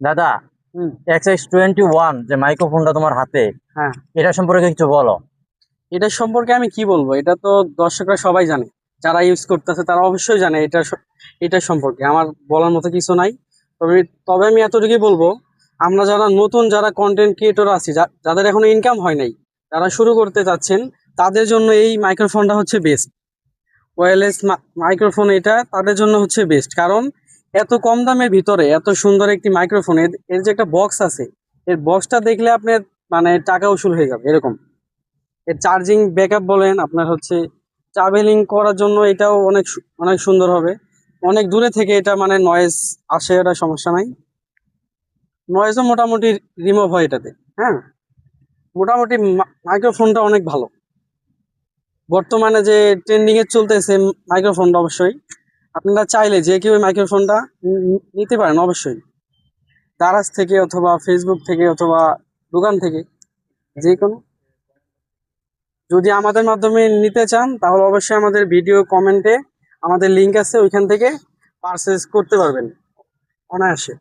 দাদা, হুম। XX21 যে মাইক্রোফোনটা তোমার হাতে, হ্যাঁ, এটা সম্পর্কে কিছু বলো। এটা সম্পর্কে আমি কি বলবো, এটা তো দর্শকরা সবাই জানে, যারা ইউজ করতেছে তারা অবশ্যই জানে এটা সম্পর্কে আমার বলার মতো কিছু নাই। তবে তবে আমি এতটুকুই বলবো, আমরা যারা নতুন যারা কন্টেন্ট ক্রিয়েটর আছি, যাদের এখনো ইনকাম হয় নাই, যারা শুরু করতে যাচ্ছেন, তাদের জন্য এই মাইক্রোফোনটা হচ্ছে বেস্ট। ওয়্যারলেস মাইক্রোফোন এটা তাদের জন্য হচ্ছে বেস্ট, কারণ এত কম দামের ভিতরে এত সুন্দর একটি মাইক্রোফোন, এর যে একটা বক্স আছে, এর বক্সটা দেখলে আপনার মানে টাকা উসুল হয়ে যাবে এরকম। এর চার্জিং ব্যাকআপ বলেন, আপনার হচ্ছে ট্রাভেলিং করার জন্য এটাও অনেক সুন্দর হবে। অনেক দূরে থেকে এটা মানে নয়েজ আসে, এটা সমস্যা নাই। নয়েজও মোটামুটি রিমুভ হয় এটাতে। হ্যাঁ, মোটামুটি মাইক্রোফোনটা অনেক ভালো। বর্তমানে যে ট্রেন্ডিং এ চলতেছে মাইক্রোফোনটা, অবশ্যই আপনারা চাইলে যে কেউ মাইক্রোফোনটা নিতে পারেন অবশ্যই, দারাজ থেকে অথবা ফেসবুক থেকে অথবা দোকান থেকে, যে কোনো। যদি আমাদের মাধ্যমে নিতে চান তাহলে অবশ্যই আমাদের ভিডিও কমেন্টে আমাদের লিংক আছে, ওইখান থেকে পারচেজ করতে পারবেন অনায়াসে।